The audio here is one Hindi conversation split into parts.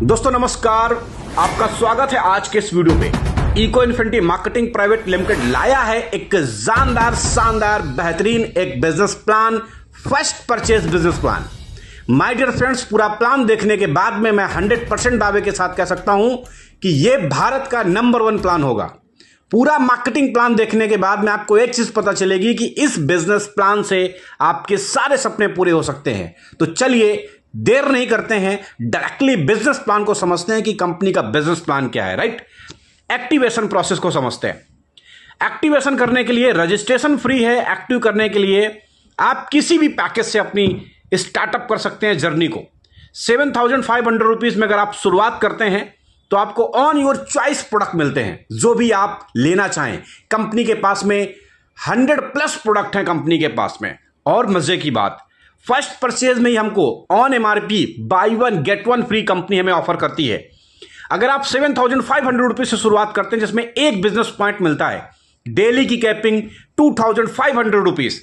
दोस्तों नमस्कार, आपका स्वागत है आज के इस वीडियो पे। Eco infinity marketing private limited लाया है एक शानदार बेहतरीन एक business plan, first purchase business plan. My dear friends, पूरा प्लान देखने के बाद में मैं 100% दावे के साथ कह सकता हूं कि यह भारत का नंबर 1 प्लान होगा। पूरा मार्केटिंग प्लान देखने के बाद में आपको एक चीज पता चलेगी कि इस बिजनेस प्लान से आपके सारे सपने पूरे हो सकते हैं। तो चलिए देर नहीं करते हैं, डायरेक्टली बिजनेस प्लान को समझते हैं कि कंपनी का बिजनेस प्लान क्या है। राइट, एक्टिवेशन प्रोसेस को समझते हैं। एक्टिवेशन करने के लिए रजिस्ट्रेशन फ्री है। एक्टिव करने के लिए आप किसी भी पैकेज से अपनी स्टार्टअप कर सकते हैं जर्नी को। 7,500 रुपीज में अगर आप शुरुआत करते हैं तो आपको ऑन योर चॉइस प्रोडक्ट मिलते हैं, जो भी आप लेना चाहें। कंपनी के पास में 100+ प्रोडक्ट हैं कंपनी के पास में। और मजे की बात, फर्स्ट परचेज में ही हमको on MRP buy 1 get 1 free company हमें ऑफर करती है। अगर आप 7,500 रुपीज से शुरुआत करते हैं जिसमें एक बिजनेस पॉइंट मिलता है, डेली की कैपिंग 2,500 रुपीज।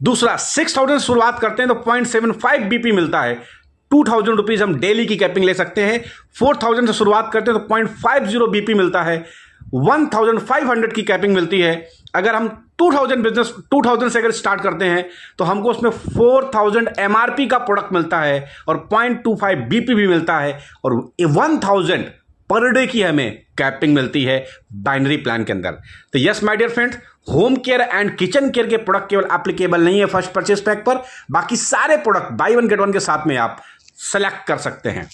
दूसरा 6,000 से शुरुआत करते हैं तो 0.75 BP मिलता है, 2,000 रुपीज हम डेली की कैपिंग ले सकते हैं। 4,000 से शुरुआत करते हैं तो 0.50 BP मिलता है, 1,500 की कैपिंग मिलती है। अगर हम 2,000 से अगर स्टार्ट करते हैं तो हमको उसमें 4,000 MRP का प्रोडक्ट मिलता है और 0.25 BP भी मिलता है और 1,000 पर डे की हमें कैपिंग मिलती है बाइनरी प्लान के अंदर। तो yes my dear friends, home care and kitchen care के प्रोडक्ट केवल एप्लीकेबल नहीं है फर्स्ट परचेज पैक पर, बाकी सारे प्रोडक्ट बाय 1 गेट 1 के साथ में आप सेलेक्ट कर सकते हैं।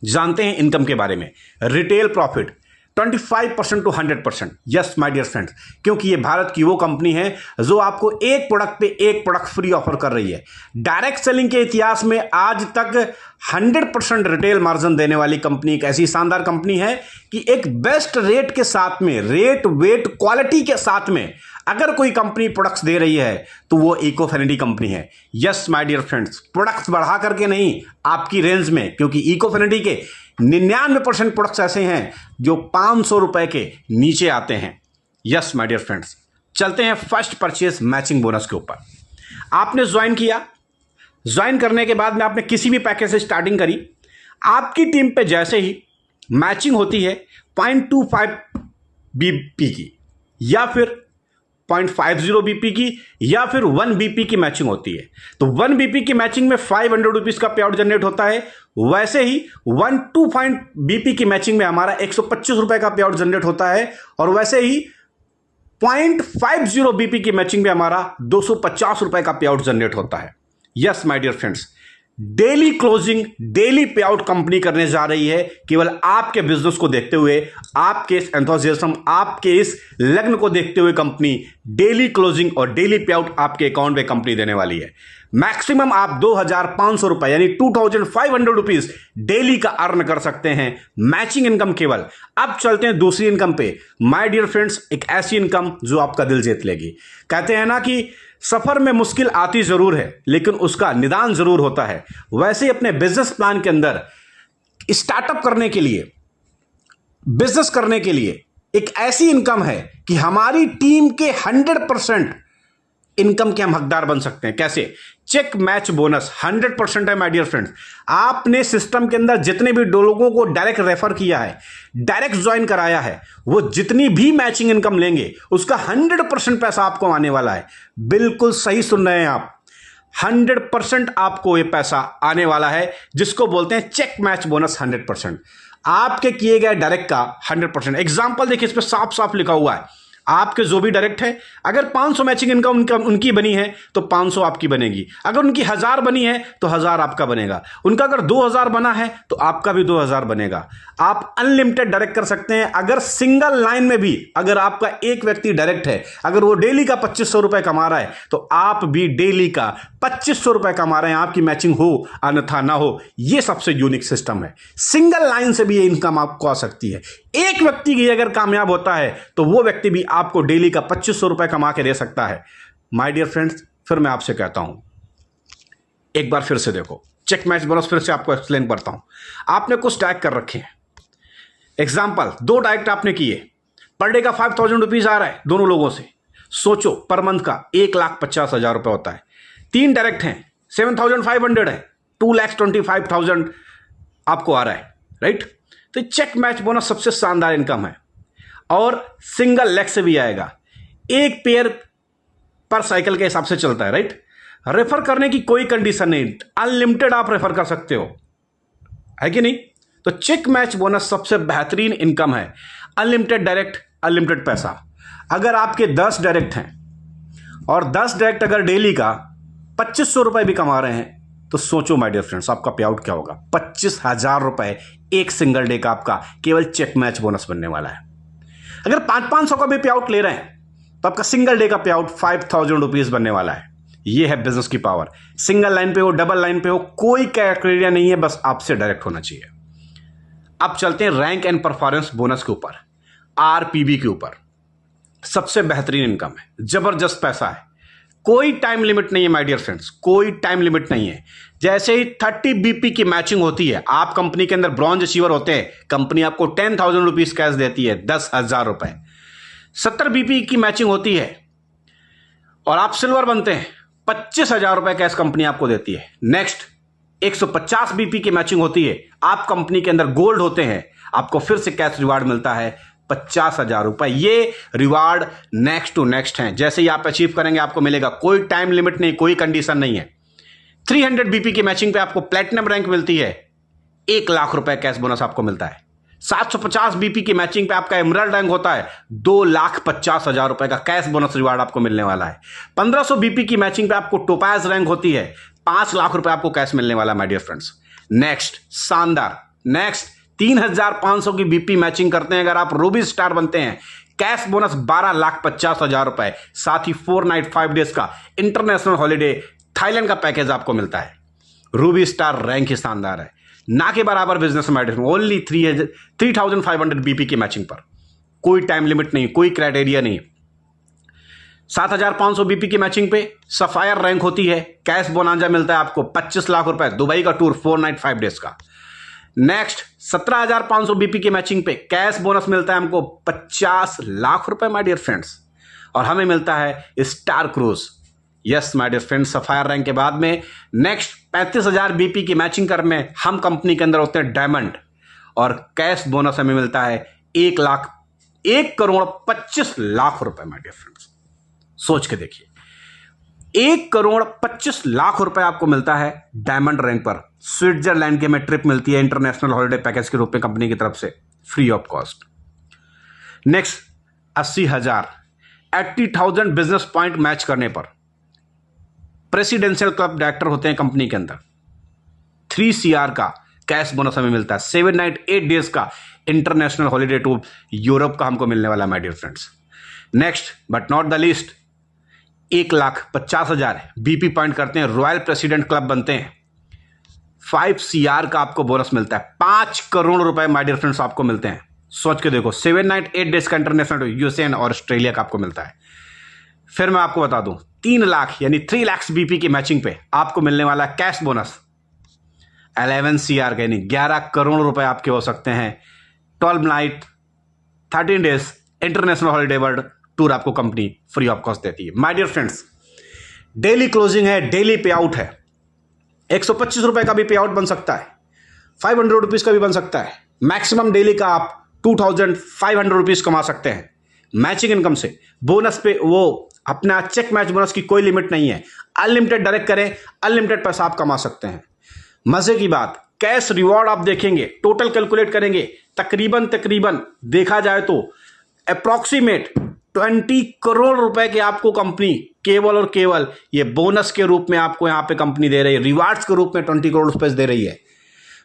जानते हैं इनकम के बारे में, retail profit 25% to 100%। Yes my dear friends, क्योंकि ये भारत की वो कंपनी है जो आपको एक प्रोडक्ट पे एक प्रोडक्ट फ्री ऑफर कर रही है। डायरेक्ट सेलिंग के इतिहास में आज तक 100% रिटेल मार्जिन देने वाली कंपनी एक ऐसी शानदार कंपनी है कि एक बेस्ट रेट के साथ में, रेट वेट क्वालिटी के साथ में अगर कोई कंपनी प्रोडक्ट्स दे रही है तो वो इकोफिनिटी कंपनी है। Yes my dear friends, products बढ़ा करके नहीं, आपकी रेंज में, क्योंकि इकोफिनिटी के 99% प्रोडक्ट्स ऐसे हैं जो 500 रुपए के नीचे आते हैं। यस माय डियर फ्रेंड्स, चलते हैं फर्स्ट परचेज मैचिंग बोनस के ऊपर। आपने ज्वाइन किया, ज्वाइन करने के बाद में आपने किसी भी पैकेज से स्टार्टिंग करी, आपकी टीम पे जैसे ही मैचिंग होती है 0.25 BP की या फिर 0.50 BP की या फिर 1 BP की मैचिंग होती है, तो 1 BP की मैचिंग में 500 रुपीज का पे आउट जनरेट होता है। वैसे ही 1.25 BP की मैचिंग में हमारा 125 रुपए का पे आउट जनरेट होता है और वैसे ही 0.50 BP की मैचिंग में हमारा 250 रुपए का पे आउट जनरेट होता है। Yes my dear friends, daily closing, daily pay out company करने जा रही है। केवल आपके बिजनेस को देखते हुए, आपके इस एंथुसियाज्म, आपके इस लगन को देखते हुए कंपनी डेली क्लोजिंग और डेली पे आउट आपके अकाउंट में कंपनी देने वाली है। मैक्सिमम आप 2,500 रुपए यानी 2,500 रुपीज डेली का अर्न कर सकते हैं, मैचिंग इनकम केवल। अब चलते हैं दूसरी इनकम पे। माय डियर फ्रेंड्स, एक ऐसी इनकम जो आपका दिल जीत लेगी। कहते हैं ना कि सफर में मुश्किल आती जरूर है लेकिन उसका निदान जरूर होता है। वैसे ही अपने बिजनेस प्लान के अंदर स्टार्टअप करने के लिए, बिजनेस करने के लिए एक ऐसी इनकम है कि हमारी टीम के 100% इनकम के हम हकदार बन सकते हैं। कैसे? चेक मैच बोनस 100% है माय डियर फ्रेंड्स। आपने सिस्टम के अंदर जितने भी लोगों को डायरेक्ट रेफर किया है, डायरेक्ट ज्वाइन कराया है, वो जितनी भी मैचिंग इनकम लेंगे उसका 100% पैसा आपको आने वाला है। बिल्कुल सही सुन रहे हैं आप, 100% आपको ये पैसा आने वाला है, जिसको बोलते हैं चेक मैच बोनस 100%। आपके किए गए डायरेक्ट का 100%। एग्जाम्पल देखिए, इस पर साफ साफ लिखा हुआ है, आपके जो भी डायरेक्ट है, अगर 500 मैचिंग इनकम उनकी बनी है तो 500 आपकी बनेगी। अगर उनकी 1000 बनी है तो 1000 आपका बनेगा। उनका अगर 2000 बना है तो आपका भी 2000 बनेगा। आप अनलिमिटेड डायरेक्ट कर सकते हैं। अगर सिंगल लाइन में भी अगर आपका एक व्यक्ति डायरेक्ट है, अगर वो डेली का 2500 रुपए कमा रहा है तो आप भी डेली का 2500 रुपए कमा रहे हैं, आपकी मैचिंग हो अन्यथा ना हो। ये सबसे यूनिक सिस्टम है। सिंगल लाइन से भी ये इनकम आपको आ सकती है। एक व्यक्ति की अगर कामयाब होता है तो वो व्यक्ति भी आपको डेली का 2500 रुपए कमा के दे सकता है। माय डियर फ्रेंड्स, फिर मैं आपसे कहता हूं, एक बार फिर से देखो चेक मैच बोनस, फिर से आपको एक्सप्लेन करता हूं। आपने कुछ डायरेक्ट कर रखे हैं। एग्जाम्पल, 2 डायरेक्ट आपने किए, पर डे का 5,000 रुपीज आ रहा है दोनों लोगों से। सोचो पर मंथ का 1,50,000 रुपए होता है। 3 डायरेक्ट हैं, 7,500 है, 2,25,000 आपको आ रहा है। राइट। तो चेक मैच बोनस सबसे शानदार इनकम है और सिंगल लेग से भी आएगा, एक पेयर पर साइकिल के हिसाब से चलता है, राइट। रेफर करने की कोई कंडीशन नहीं, अनलिमिटेड आप रेफर कर सकते हो, है कि नहीं। तो चेक मैच बोनस सबसे बेहतरीन इनकम है, अनलिमिटेड डायरेक्ट, अनलिमिटेड पैसा। अगर आपके 10 डायरेक्ट हैं और 10 डायरेक्ट अगर डेली का 2500 रुपए भी कमा रहे हैं तो सोचो माय डियर फ्रेंड्स, आपका पे आउट क्या होगा। 25,000 रुपए एक सिंगल डे का आपका केवल चेक मैच बोनस बनने वाला है। अगर 500 का भी पे आउट ले रहे हैं तो आपका सिंगल डे का पे आउट 5,000 रुपीज बनने वाला है। यह है बिजनेस की पावर। सिंगल लाइन पे हो, डबल लाइन पे हो, कोई क्राइटेरिया नहीं है, बस आपसे डायरेक्ट होना चाहिए। अब चलते हैं रैंक एंड परफॉर्मेंस बोनस के ऊपर, आरपीबी के ऊपर। सबसे बेहतरीन इनकम है, जबरदस्त पैसा है, कोई टाइम लिमिट नहीं है माय डियर फ्रेंड्स, कोई टाइम लिमिट नहीं है। जैसे ही 30 बीपी की मैचिंग होती है, आप कंपनी के अंदर ब्रॉन्ज अचीवर होते हैं, कंपनी आपको 10,000 रुपीज कैश देती है, 10,000 रुपए। 70 बीपी की मैचिंग होती है और आप सिल्वर बनते हैं, 25,000 रुपए कैश कंपनी आपको देती है। नेक्स्ट 150 बीपी की मैचिंग होती है, आप कंपनी के अंदर गोल्ड होते हैं, आपको फिर से कैश रिवार्ड मिलता है 50,000 रुपए। ये रिवार्ड नेक्स्ट टू नेक्स्ट हैं, जैसे ही आप अचीव करेंगे आपको मिलेगा, कोई टाइम लिमिट नहीं, कोई कंडीशन नहीं है। 300 बीपी की मैचिंग पे आपको प्लेटिनम रैंक मिलती है, 1 लाख रुपए कैश बोनस आपको मिलता है। 750 बीपी की मैचिंग पे आपका एमरल्ड रैंक होता है, 2,50,000 रुपए का कैश बोनस रिवार्ड आपको मिलने वाला है। 1500 बीपी की मैचिंग पे आपको टोपाज रैंक होती है, 5 लाख रुपए आपको कैश मिलने वाला है माय डियर फ्रेंड्स। नेक्स्ट शानदार, नेक्स्ट 3,500 की बीपी मैचिंग करते हैं, अगर आप रूबी स्टार बनते हैं, कैश बोनस 12,50,000 रुपए, साथ ही 4 नाइट 5 डेज का इंटरनेशनल हॉलीडे थाईलैंड का पैकेज आपको मिलता है। रूबी स्टार रैंक ही शानदार है, ना के बराबर बिजनेस मैटर, ओनली 3,500 बीपी की मैचिंग पर, कोई टाइम लिमिट नहीं, कोई क्राइटेरिया नहीं। 7,500 बीपी की मैचिंग पे सफायर रैंक होती है, कैश बोनांजा मिलता है आपको 25 लाख रुपए, दुबई का टूर 4 नाइट 5 डेज का। नेक्स्ट 17,500 बीपी की मैचिंग पे कैश बोनस मिलता है हमको 50 लाख रुपए माय डियर फ्रेंड्स, और हमें मिलता है star cruise. Yes my dear friends, sapphire rank के बाद में नेक्स्ट 35,000 बीपी की मैचिंग कर में हम कंपनी के अंदर होते हैं डायमंड, और कैश बोनस हमें मिलता है 1 करोड़ 25 लाख रुपए माय डियर फ्रेंड्स। सोच के देखिए, 1 करोड़ 25 लाख रुपए आपको मिलता है डायमंड रैंक पर। स्विट्जरलैंड के में ट्रिप मिलती है इंटरनेशनल हॉलिडे पैकेज के रूप में कंपनी की तरफ से, free of cost. Next 80,000 80,000 business point match करने पर प्रेसिडेंशियल क्लब डायरेक्टर होते हैं कंपनी के अंदर, 3 CR का कैश बोनस हमें मिलता है। 7 नाइट 8 डेज का इंटरनेशनल हॉलिडे टूर यूरोप का हमको मिलने वाला है my dear friends. Next but not the least, 1,50,000 BP point करते हैं, रॉयल प्रेसिडेंट क्लब बनते हैं, 5 CR का आपको बोनस मिलता है, 5 करोड़ रुपए माय डियर फ्रेंड्स आपको मिलते हैं। सोच के देखो, 7 नाइट 8 डेज का इंटरनेशनल यूएसए और ऑस्ट्रेलिया का आपको मिलता है। फिर मैं आपको बता दूं, 3 लाख यानी 3 लाख बीपी की मैचिंग पे आपको मिलने वाला कैश बोनस 11 CR का, यानी 11 करोड़ रुपए आपके हो सकते हैं। 12 night 13 days international holiday world tour आपको कंपनी फ्री ऑफ कॉस्ट देती है my dear friends. Daily closing है, डेली पे आउट है, 125 रुपए का भी पे आउट बन सकता है, 500 रुपीज का भी बन सकता है। मैक्सिमम डेली का आप 2,500 रुपीज कमा सकते हैं मैचिंग इनकम से। बोनस पे वो अपना चेक मैच बोनस की कोई लिमिट नहीं है, अनलिमिटेड डायरेक्ट करें, अनलिमिटेड पैसा आप कमा सकते हैं। मजे की बात, कैश रिवॉर्ड आप देखेंगे, टोटल कैलकुलेट करेंगे, तकरीबन देखा जाए तो अप्रॉक्सीमेट 20 करोड़ रुपए के आपको कंपनी केवल और केवल ये बोनस के रूप में आपको यहां पे कंपनी दे रही है, रिवार्ड्स के रूप में 20 करोड़ रुपए दे रही है।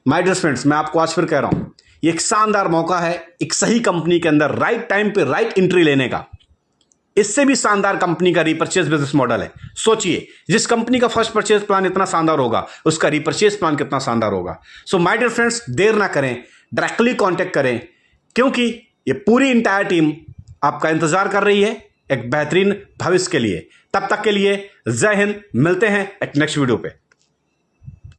माय डियर फ्रेंड्स, मैं आपको आज फिर कह रहा हूं, ये एक शानदार मौका है एक सही कंपनी के अंदर राइट टाइम पे राइट एंट्री लेने का। इससे भी शानदार कंपनी का रिपर्चेज बिजनेस मॉडल है। सोचिए, जिस कंपनी का फर्स्ट परचेज प्लान इतना शानदार होगा, उसका रिपर्चेज प्लान कितना शानदार होगा। सो माय डियर फ्रेंड्स, देर ना करें, डायरेक्टली कांटेक्ट करें, क्योंकि ये पूरी इंटायर टीम आपका इंतजार कर रही है एक बेहतरीन भविष्य के लिए। तब तक के लिए जय हिंद, मिलते हैं एक नेक्स्ट वीडियो पे।